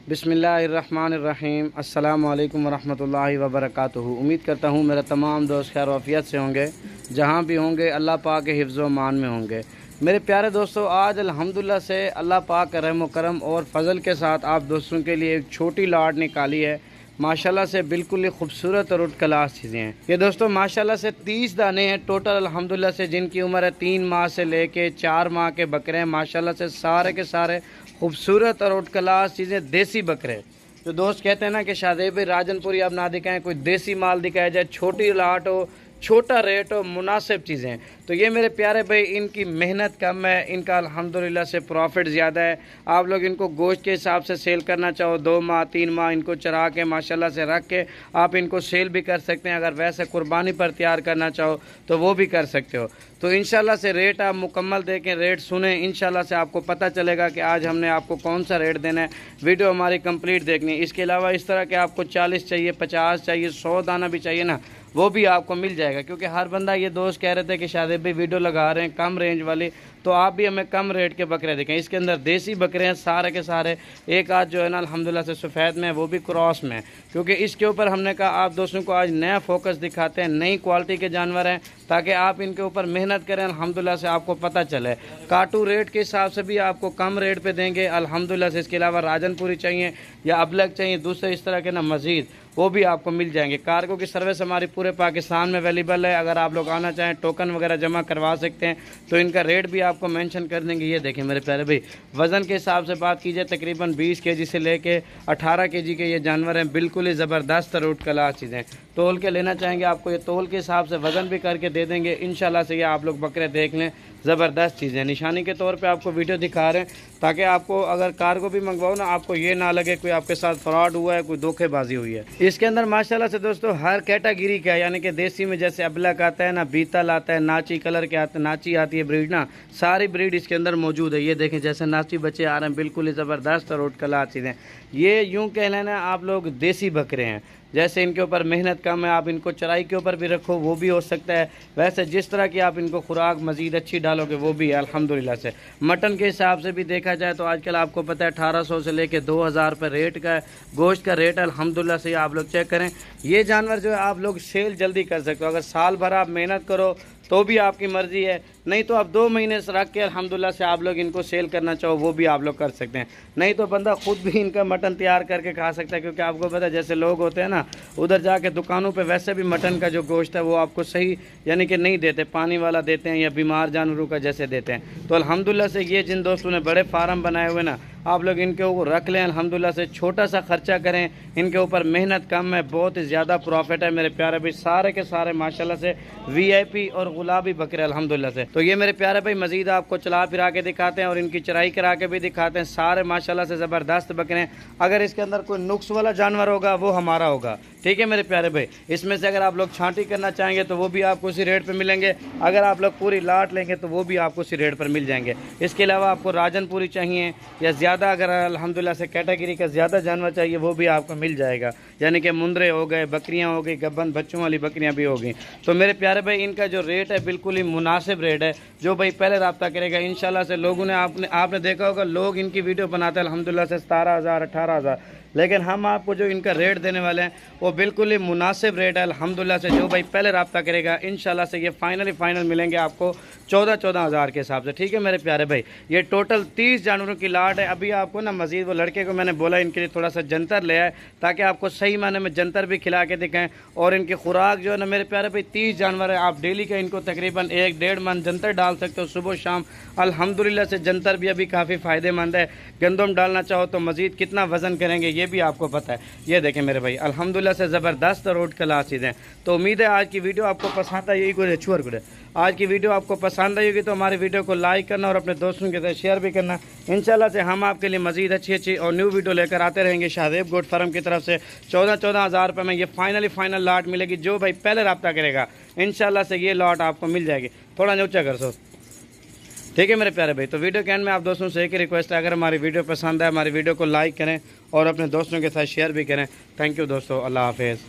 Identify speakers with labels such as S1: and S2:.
S1: बिस्मिल्लाहिर्रहमानिर्रहीम। अस्सलामु अलैकुम वरहमतुल्लाहि वबरकातुहू। उम्मीद करता हूँ मेरा तमाम दोस्त खैर वाफियत से होंगे, जहाँ भी होंगे अल्लाह पाक के हिफ्ज़ व मान में होंगे। मेरे प्यारे दोस्तों, आज अल्हम्दुलिल्लाह से अल्लाह पाक का रहम व करम और फ़ज़ल के साथ आप दोस्तों के लिए एक छोटी लाट निकाली है। माशाल्लाह से बिल्कुल ही खूबसूरत और उठ क्लास चीज़ें हैं ये दोस्तों। माशाल्लाह से 30 दाने हैं टोटल अल्हम्दुलिल्लाह से, जिनकी उम्र है 3 माह से लेके 4 माह के बकरे हैं। माशाल्लाह से सारे के सारे खूबसूरत और उठ क्लास चीज़ें देसी बकरे। जो दोस्त कहते हैं ना कि शादेब भाई राजनपुरी आप ना दिखाएं, कोई देसी माल दिखाया जाए, छोटी लाट हो, छोटा रेट हो, मुनासिब चीज़ें। तो ये मेरे प्यारे भाई, इनकी मेहनत कम है, इनका अल्हम्दुलिल्लाह से प्रॉफिट ज़्यादा है। आप लोग इनको गोश्त के हिसाब से सेल करना चाहो, 2 माह 3 माह इनको चरा के माशाल्लाह से रख के आप इनको सेल भी कर सकते हैं। अगर वैसे कुर्बानी पर तैयार करना चाहो तो वो भी कर सकते हो। तो इंशाल्लाह से रेट आप मुकम्मल देखें, रेट सुने, इंशाल्लाह से आपको पता चलेगा कि आज हमने आपको कौन सा रेट देना है। वीडियो हमारी कंप्लीट देखनी है। इसके अलावा इस तरह के आपको 40 चाहिए, 50 चाहिए, 100 दाना भी चाहिए ना, वो भी आपको मिल जाएगा। क्योंकि हर बंदा ये दोस्त कह रहे थे कि शायद भी वीडियो लगा रहे हैं कम रेंज वाली, तो आप भी हमें कम रेट के बकरे दिखाएं। इसके अंदर देसी बकरे हैं सारे के सारे। एक आध जो है ना अल्हम्दुलिल्लाह से सफ़ेद में, वो भी क्रॉस में। क्योंकि इसके ऊपर हमने कहा आप दोस्तों को आज नया फोकस दिखाते हैं, नई क्वालिटी के जानवर हैं, ताकि आप इनके ऊपर मेहनत करें। अल्हम्दुलिल्लाह से आपको पता चले। काटू रेट के हिसाब से भी आपको कम रेट पे देंगे अल्हम्दुलिल्लाह से। इसके अलावा राजनपुरी चाहिए या अबलग चाहिए, दूसरे इस तरह के ना मज़ीद, वो भी आपको मिल जाएंगे। कार्गो की सर्विस हमारी पूरे पाकिस्तान में अवेलेबल है। अगर आप लोग आना चाहें टोकन वगैरह जमा करवा सकते हैं। तो इनका रेट भी आपको मेंशन कर देंगे। ये देखें मेरे प्यारे भाई, वज़न के हिसाब से बात कीजिए तकरीबन 20 केजी से लेके 18 केजी के ये जानवर हैं। बिल्कुल ही ज़बरदस्त रूट क्लास चीज़ें। तोल के लेना चाहेंगे आपको ये तोल के हिसाब से वज़न भी करके दे देंगे इंशाल्लाह से। ये आप लोग बकरे देख लें, ज़बरदस्त चीज़ें। निशानी के तौर पे आपको वीडियो दिखा रहे हैं, ताकि आपको अगर कार्गो भी मंगवाओ ना, आपको ये ना लगे कोई आपके साथ फ्रॉड हुआ है, कोई धोखेबाजी हुई है। इसके अंदर माशाल्लाह से दोस्तों हर कैटेगरी का, यानी कि देसी में जैसे अबलक आता है ना, बीतल आता है, नाची कलर के आते हैं, नाची आती है ब्रीड ना, सारी ब्रीड इसके अंदर मौजूद है। ये देखें जैसे नाची बच्चे आ रहे हैं, बिल्कुल ही ज़बरदस्त और उठ कला चीज़ें। ये यूँ कह लेना आप लोग देसी बकरे हैं। जैसे इनके ऊपर मेहनत कम है, आप इनको चराई के ऊपर भी रखो, वो भी हो सकता है। वैसे जिस तरह की आप इनको खुराक मज़ीद अच्छी डालोगे, वो भी है अल्हम्दुलिल्लाह से। मटन के हिसाब से भी देखा जाए तो आजकल आपको पता है 1800 से लेके 2000 रुपये रेट का गोश्त का रेट है अल्हम्दुलिल्लाह से। आप लोग चेक करें, ये जानवर जो है आप लोग सेल जल्दी कर सकते हो। अगर साल भर आप मेहनत करो तो भी आपकी मर्ज़ी है, नहीं तो आप 2 महीने से रख के अल्हम्दुलिल्लाह से आप लोग इनको सेल करना चाहो, वो भी आप लोग कर सकते हैं। नहीं तो बंदा खुद भी इनका मटन तैयार करके खा सकता है। क्योंकि आपको पता है जैसे लोग होते हैं ना, उधर जाके दुकानों पे वैसे भी मटन का जो गोश्त है वो आपको सही यानी कि नहीं देते, पानी वाला देते हैं या बीमार जानवरों का जैसे देते हैं। तो अल्हम्दुलिल्लाह से ये जिन दोस्तों ने बड़े फार्म बनाए हुए ना, आप लोग इनके ऊपर रख लें अल्हम्दुलिल्लाह से। छोटा सा खर्चा करें, इनके ऊपर मेहनत कम है, बहुत ही ज़्यादा प्रॉफिट है मेरे प्यारे भाई। सारे के सारे माशाल्लाह से VIP और गुलाबी बकरे अल्हम्दुलिल्लाह से। तो ये मेरे प्यारे भाई मज़ीद आपको चला फिरा के दिखाते हैं और इनकी चराई करा के भी दिखाते हैं। सारे माशाल्लाह से ज़बरदस्त बकरे हैं। अगर इसके अंदर कोई नुक्स वाला जानवर होगा वो हमारा होगा, ठीक है मेरे प्यारे भाई। इसमें से अगर आप लोग छांटी करना चाहेंगे तो वो भी आपको उसी रेट पर मिलेंगे। अगर आप लोग पूरी लाट लेंगे तो वो भी आपको उसी रेट पर मिल जाएंगे। इसके अलावा आपको राजनपुरी चाहिए या ज़्यादा, अगर अल्हम्दुलिल्लाह से कैटेगरी का ज़्यादा जानवर चाहिए, वो भी आपको मिल जाएगा। यानी कि मुंदरे हो गए, बकरियां हो गई, गब्बन बच्चों वाली बकरियां भी हो गई। तो मेरे प्यारे भाई इनका जो रेट है बिल्कुल ही मुनासिब रेट है। जो भाई पहले रब्ता करेगा इंशाल्लाह से, लोगों ने आपने देखा होगा लोग इनकी वीडियो बनाते हैं अल्हम्दुलिल्लाह से 17,000 18,000, लेकिन हम आपको जो इनका रेट देने वाले हैं वो बिल्कुल ही मुनासिब रेट है अल्हम्दुलिल्लाह से। जो भाई पहले रब्ता करेगा इंशाल्लाह से ये फाइनल मिलेंगे आपको 14 हज़ार के हिसाब से, ठीक है मेरे प्यारे भाई। ये टोटल 30 जानवरों की लाट है। अभी आपको ना मज़ीद वो लड़के को मैंने बोला इनके लिए थोड़ा सा जंतर ले आए, ताकि आपको सही माने में जंतर भी खिला के दिखाएं। और इनकी खुराक जो है ना मेरे प्यारे भाई 30 जानवर है, आप डेली का इनको तकरीबन 1-1.5 मन जंतर डाल सकते हो सुबह शाम अल्हम्दुलिल्लाह से। जंतर भी अभी काफ़ी फ़ायदेमंद है। गंदम डालना चाहो तो मज़ीद कितना वज़न करेंगे ये भी आपको पता है। ये देखें मेरे भाई अल्हम्दुलिल्लाह से ज़बरदस्त रोड क्लास चीज़ें। तो उम्मीद है आज की वीडियो आपको पसंद आई होगी। छुअर गुड़े आज की वीडियो आपको पसंद आई होगी तो हमारी वीडियो को लाइक करना और अपने दोस्तों के साथ शेयर भी करना। इंशाल्लाह से हम आपके लिए मज़ीद अच्छी और न्यू वीडियो लेकर आते रहेंगे। शादेब गोट फार्म की तरफ से 14 हज़ार रुपये में ये फाइनल लाट मिलेगी। जो भाई पहले रब्ता करेगा इंशाल्लाह से ये लाट आपको मिल जाएगी। थोड़ा ऊँचा कर सो, ठीक है मेरे प्यारे भाई। तो वीडियो के एंड में आप दोस्तों से एक ही रिक्वेस्ट है, अगर हमारी वीडियो पसंद है हमारी वीडियो को लाइक करें और अपने दोस्तों के साथ शेयर भी करें। थैंक यू दोस्तों, अल्लाह हाफिज़।